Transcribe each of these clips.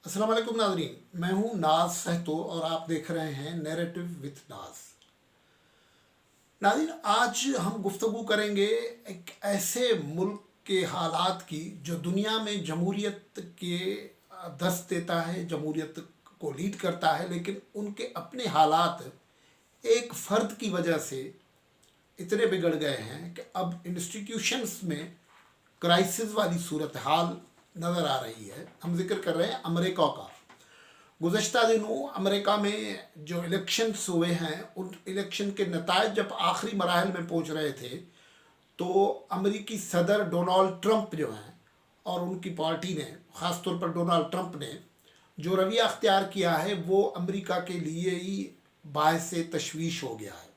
अस्सलाम वालेकुम नाज़रीन, मैं हूं नाज सहतो और आप देख रहे हैं नैरेटिव विथ नाज। नाज़रीन, आज हम गुफ्तगू करेंगे एक ऐसे मुल्क के हालात की जो दुनिया में जमहूरियत के दस्त देता है, जमहूरियत को लीड करता है, लेकिन उनके अपने हालात एक फ़र्द की वजह से इतने बिगड़ गए हैं कि अब इंस्टीट्यूशंस में क्राइसिस वाली सूरत हाल नज़र आ रही है। हम जिक्र कर रहे हैं अमेरिका का। गुज़श्ता दिनों अमेरिका में जो इलेक्शंस हुए हैं, उन इलेक्शन के नतायज जब आखिरी मराहल में पहुंच रहे थे, तो अमेरिकी सदर डोनाल्ड ट्रंप जो हैं और उनकी पार्टी ने, ख़ास तौर पर डोनाल्ड ट्रंप ने जो रवैया अख्तियार किया है, वो अमेरिका के लिए ही बायस तशवीश हो गया है।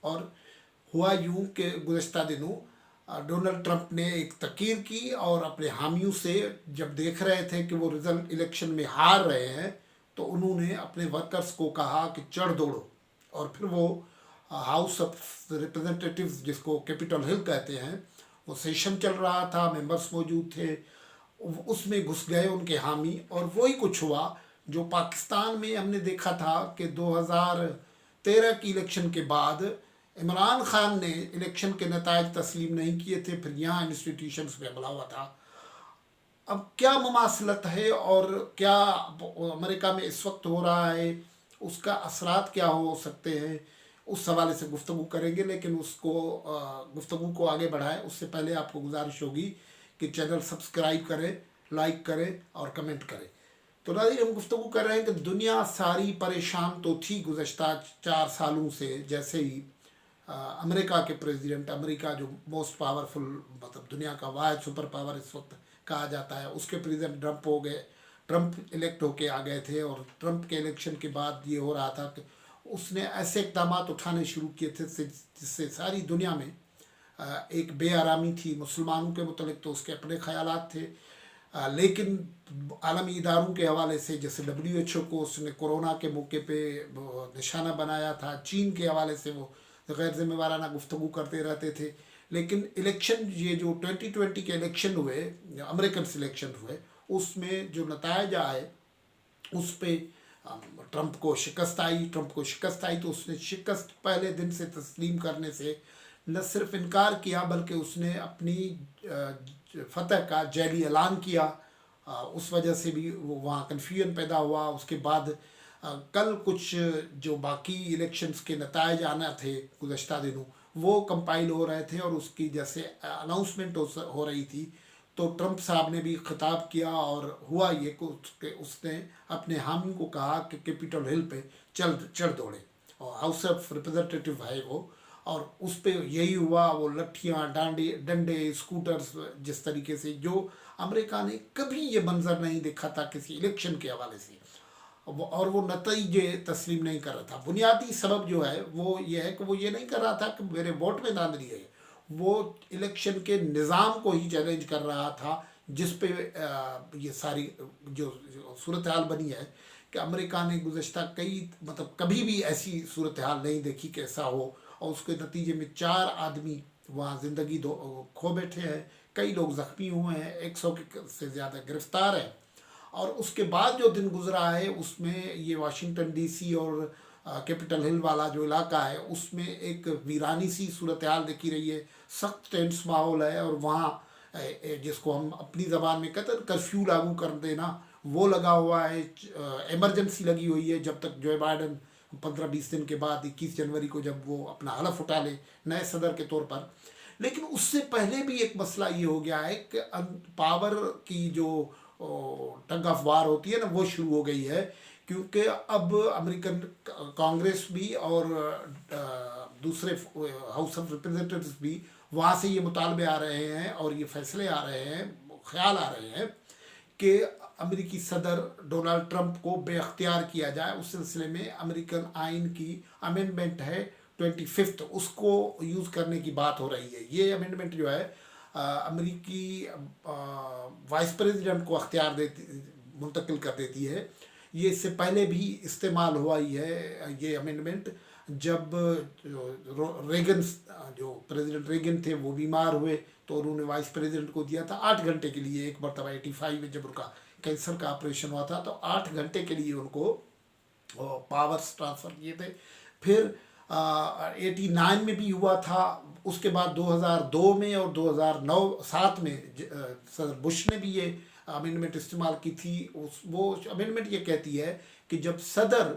और हुआ यूं कि गुज़श्ता दिनों डोनाल्ड ट्रंप ने एक तकीर की और अपने हामियों से जब देख रहे थे कि वो रिजल्ट इलेक्शन में हार रहे हैं, तो उन्होंने अपने वर्कर्स को कहा कि चढ़ दौड़ो। और फिर वो हाउस ऑफ रिप्रेजेंटेटिव्स, जिसको कैपिटल हिल कहते हैं, वो सेशन चल रहा था, मेंबर्स मौजूद थे, उसमें घुस गए उनके हामी। और वही कुछ हुआ जो पाकिस्तान में हमने देखा था कि 2013 की इलेक्शन के बाद इमरान खान ने इलेक्शन के नतायज तस्लीम नहीं किए थे, फिर यहाँ इंस्टीट्यूशंस पे हमला हुआ था। अब क्या ममासलत है और क्या अमेरिका में इस वक्त हो रहा है, उसका असरात क्या हो सकते हैं, उस हवाले से गुफ्तगू करेंगे। लेकिन उसको गुफ्तगू को आगे बढ़ाएं उससे पहले आपको गुजारिश होगी कि चैनल सब्सक्राइब करें, लाइक करें और कमेंट करें। तो नाज़रीन, हम गुफ्तगू कर रहे हैं कि दुनिया सारी परेशान तो थी गुज़श्ता 4 सालों से। जैसे ही अमेरिका के प्रेसिडेंट, अमेरिका जो मोस्ट पावरफुल, मतलब दुनिया का वाहिद सुपर पावर इस वक्त कहा जाता है, उसके प्रेसिडेंट ट्रंप हो गए, ट्रंप इलेक्ट होके आ गए थे। और ट्रंप के इलेक्शन के बाद ये हो रहा था कि उसने ऐसे इक़दाम उठाने शुरू किए थे जिससे सारी दुनिया में एक बेआरामी थी। मुसलमानों के मुतलिक तो उसके अपने ख़यालात थे, लेकिन आलमी इदारों के हवाले से, जैसे WHO को उसने कोरोना के मौके पे निशाना बनाया था, चीन के हवाले से वो गैर ज़िम्मेवाराना गुफ्तगू करते रहते थे। लेकिन इलेक्शन, ये जो 2020 के इलेक्शन हुए, अमेरिकन सिलेक्शन हुए, उसमें जो नतायज आए उस पर ट्रंप को शिकस्त आई। तो उसने शिकस्त पहले दिन से तस्लीम करने से न सिर्फ इनकार किया, बल्कि उसने अपनी फतह का जैली ऐलान किया। उस वजह से भी वो वहाँ कन्फ्यूजन पैदा हुआ। उसके बाद कल कुछ जो बाकी इलेक्शंस के नतायज आना थे गुज़श्ता दिनों, वो कंपाइल हो रहे थे और उसकी जैसे अनाउंसमेंट हो रही थी, तो ट्रंप साहब ने भी खिताब किया। और हुआ ये कि उसने अपने हामी को कहा कि कैपिटल हिल पे चढ़ दौड़े, और हाउस ऑफ रिप्रेजेंटेटिव है वो, और उस पर यही हुआ। वो लट्ठियाँ, डंडे, स्कूटर्स, जिस तरीके से जो अमेरिका ने कभी ये मंजर नहीं देखा था किसी इलेक्शन के हवाले से, और वो नतीजे तस्लीम नहीं कर रहा था। बुनियादी सबब जो है वो ये है कि वो ये नहीं कर रहा था कि मेरे वोट में धांधली है, वो इलेक्शन के निज़ाम को ही चैलेंज कर रहा था, जिस पे ये सारी जो सूरत हाल बनी है कि अमेरिका ने गुज़श्ता मतलब कभी भी ऐसी सूरत हाल नहीं देखी कि ऐसा हो। और उसके नतीजे में 4 आदमी वहाँ ज़िंदगी खो बैठे हैं, कई लोग ज़ख्मी हुए हैं, 100 से ज़्यादा गिरफ्तार हैं। और उसके बाद जो दिन गुजरा है उसमें ये वाशिंगटन DC और कैपिटल हिल वाला जो इलाका है, उसमें एक वीरानी सी सूरत हाल देखी रही है, सख्त टेंस माहौल है। और वहाँ जिसको हम अपनी ज़बान में कहते हैं कर्फ्यू लागू कर देना, वो लगा हुआ है। इमरजेंसी लगी हुई है जब तक जो बाइडन 15-20 दिन के बाद 21 जनवरी को जब वो अपना हलफ उठा ले नए सदर के तौर पर। लेकिन उससे पहले भी एक मसला ये हो गया है कि पावर की जो टग ऑफ वार होती है ना, वो शुरू हो गई है। क्योंकि अब अमेरिकन कांग्रेस भी और दूसरे हाउस ऑफ रिप्रेजेंटेटिव्स भी, वहाँ से ये मुतालबे आ रहे हैं और ये फैसले आ रहे हैं, ख्याल आ रहे हैं कि अमेरिकी सदर डोनाल्ड ट्रंप को बेअख्तियार किया जाए। उस सिलसिले में अमेरिकन आइन की अमेंडमेंट है 25, उसको यूज़ करने की बात हो रही है। ये अमेंडमेंट जो है अमेरिकी वाइस प्रेसिडेंट को अख्तियार मुंतकिल कर देती है। ये इससे पहले भी इस्तेमाल हुआ ही है ये अमेंडमेंट, जब रेगन, जो प्रेसिडेंट रेगन थे, वो बीमार हुए तो उन्होंने वाइस प्रेसिडेंट को दिया था 8 घंटे के लिए एक मरतबा 85 में जब उनका कैंसर का ऑपरेशन हुआ था, तो 8 घंटे के लिए उनको पावर्स ट्रांसफ़र किए थे। फिर 89 में भी हुआ था, उसके बाद 2002 में और 2009-7 में सदर बुश ने भी ये अमेंडमेंट इस्तेमाल की थी। वो अमेंडमेंट ये कहती है कि जब सदर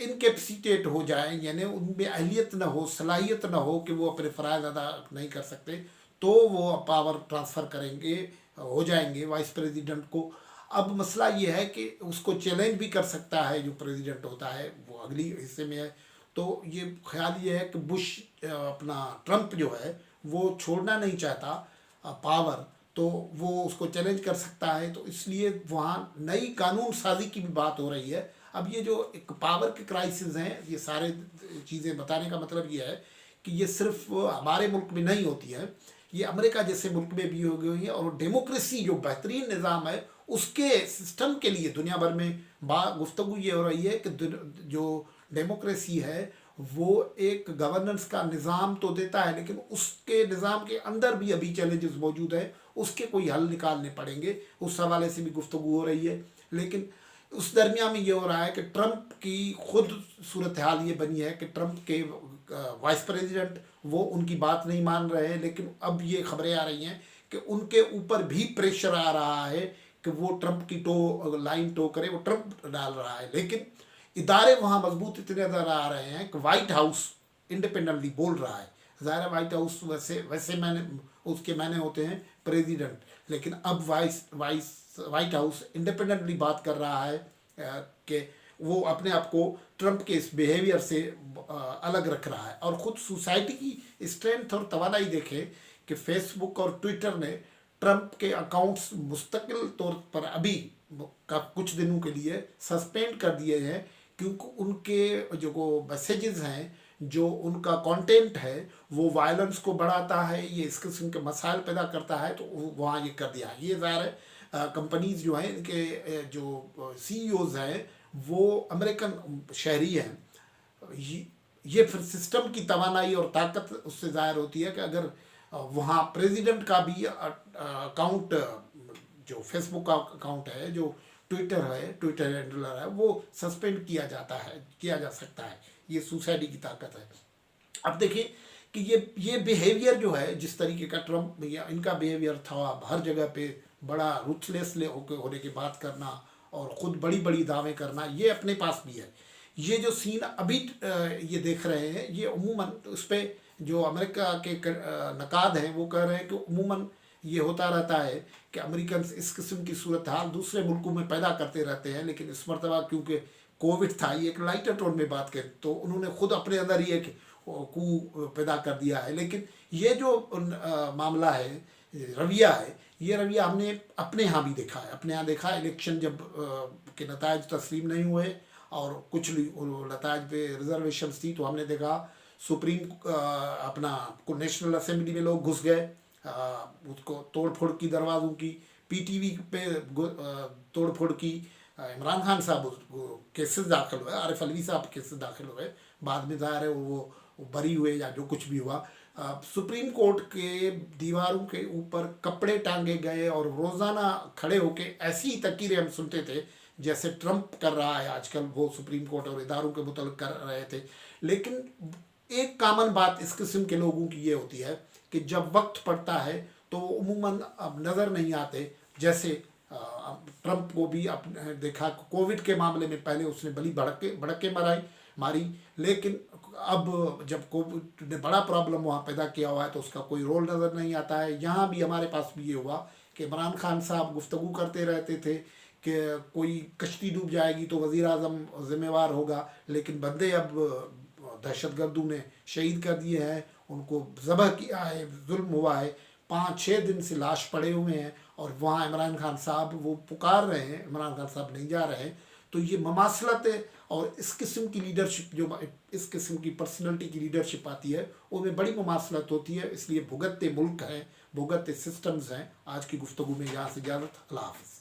इनकेपेसिटेट हो जाए, यानी उनमें अहलियत न हो, सलाहियत न हो कि वो अपने फ़राइज़ अदा नहीं कर सकते, तो वो पावर ट्रांसफ़र करेंगे, हो जाएंगे वाइस प्रेसिडेंट को। अब मसला ये है कि उसको चैलेंज भी कर सकता है जो प्रेसिडेंट होता है, वो अगली हिस्से में है। तो ये ख्याल ये है कि बुश अपना ट्रंप जो है वो छोड़ना नहीं चाहता पावर, तो वो उसको चैलेंज कर सकता है। तो इसलिए वहाँ नई कानून साजी की भी बात हो रही है। अब ये जो एक पावर के क्राइसिस हैं, ये सारे चीज़ें बताने का मतलब ये है कि ये सिर्फ हमारे मुल्क में नहीं होती है, ये अमेरिका जैसे मुल्क में भी हो गई है। और डेमोक्रेसी जो बेहतरीन निज़ाम है, उसके सिस्टम के लिए दुनिया भर में गुफ्तगू ये हो रही है कि जो डेमोक्रेसी है वो एक गवर्नेंस का निज़ाम तो देता है, लेकिन उसके निज़ाम के अंदर भी अभी चैलेंजेस मौजूद है, उसके कोई हल निकालने पड़ेंगे। उस हवाले से भी गुफ्तगू हो रही है। लेकिन उस दरमियान में ये हो रहा है कि ट्रंप की खुद सूरत हाल ये बनी है कि ट्रंप के वाइस प्रेसिडेंट वो उनकी बात नहीं मान रहे हैं। लेकिन अब ये खबरें आ रही हैं कि उनके ऊपर भी प्रेशर आ रहा है कि वो ट्रंप की लाइन टो करे, वो ट्रंप डाल रहा है। लेकिन इदारे वहाँ मजबूत इतने नज़र आ रहे हैं कि वाइट हाउस इंडिपेंडेंटली बोल रहा है। ज़ाहिर वाइट हाउस वैसे मैंने उसके मायने होते हैं प्रेसिडेंट, लेकिन अब वाइट हाउस इंडिपेंडेंटली बात कर रहा है कि वो अपने आप को ट्रंप के इस बिहेवियर से अलग रख रहा है। और ख़ुद सोसाइटी की स्ट्रेंथ और तवानाई देखें कि फेसबुक और ट्विटर ने ट्रंप के अकाउंट्स मुस्तकिल तौर पर अभी कुछ दिनों के लिए सस्पेंड कर दिए हैं, क्योंकि उनके जो मैसेजेस हैं, जो उनका कंटेंट है, वो वायलेंस को बढ़ाता है, ये इस किस्म के मसाइल पैदा करता है। तो वहाँ ये कर दिया। ये ज़ाहिर है कंपनीज जो हैं, इनके जो सीईओज़ हैं वो अमेरिकन शहरी हैं। ये फिर सिस्टम की तवानाई और ताकत उससे ज़ाहिर होती है कि अगर वहाँ प्रेसिडेंट का भी अकाउंट, जो फेसबुक का अकाउंट है, जो ट्विटर हैंडलर है, वो सस्पेंड किया जा सकता है। ये सोसाइटी की ताकत है। अब देखिए कि ये बिहेवियर जो है, जिस तरीके का ट्रंप या इनका बिहेवियर था, हर जगह पे बड़ा रुथलेस होने की बात करना और ख़ुद बड़ी बड़ी दावे करना, ये अपने पास भी है। ये जो सीन अभी ये देख रहे हैं, ये उमूमन उस पर जो अमेरिका के नकाद हैं वो कह रहे हैं कि उमूमन ये होता रहता है कि अमेरिकन इस किस्म की सूरत हाल दूसरे मुल्कों में पैदा करते रहते हैं। लेकिन इस मरतबा क्योंकि कोविड था, ये एक लाइटर टोन में बात करें तो उन्होंने खुद अपने अंदर ही एक कू पैदा कर दिया है। लेकिन ये जो मामला है, रवैया है, ये रवैया हमने अपने यहाँ भी देखा है। अपने यहाँ देखा, इलेक्शन जब के नतायज तस्लीम नहीं हुए और कुछ नतायज पे रिजर्वेशन थी, तो हमने देखा सुप्रीम अपना नेशनल असेंबली में लोग घुस गए, उसको तोड़ फोड़ की, दरवाज़ों की, पीटीवी पे तोड़ फोड़ की। इमरान खान साहब केसेस दाखिल हुए, आरिफ अलवी साहब केसेस दाखिल हुए, बाद में ज़ाहिर है वो बरी हुए या जो कुछ भी हुआ। सुप्रीम कोर्ट के दीवारों के ऊपर कपड़े टांगे गए और रोज़ाना खड़े होके ऐसी तकीरें हम सुनते थे जैसे ट्रंप कर रहा है आजकल, वो सुप्रीम कोर्ट और इदारों के मुतल्लिक़ कर रहे थे। लेकिन एक कॉमन बात इस किस्म के लोगों की ये होती है कि जब वक्त पड़ता है तो उमूमन अब नज़र नहीं आते। जैसे ट्रंप को भी आपने देखा कोविड के मामले में पहले उसने बड़ी भड़के मारी, लेकिन अब जब कोविड ने बड़ा प्रॉब्लम वहाँ पैदा किया हुआ है तो उसका कोई रोल नज़र नहीं आता है। यहाँ भी हमारे पास भी ये हुआ कि इमरान खान साहब गुफ्तगू करते रहते थे कि कोई कश्ती डूब जाएगी तो वज़ीर आज़म ज़िम्मेवार होगा, लेकिन बंदे अब दहशतगर्दों ने शहीद कर दिए हैं, उनको ज़बह किया है, जुल्म हुआ है, 5-6 दिन से लाश पड़े हुए हैं और वहाँ इमरान खान साहब वो पुकार रहे हैं, इमरान खान साहब नहीं जा रहे हैं। तो ये ममासलत है और इस किस्म की लीडरशिप, जो इस किस्म की पर्सनैलिटी की लीडरशिप आती है, उनमें बड़ी ममासलत होती है। इसलिए भुगतते मुल्क हैं, भुगतते सिस्टम्स हैं। आज की गुफ्तगू में यहाँ से इजाज़त, अल्लाह हाफ़िज़।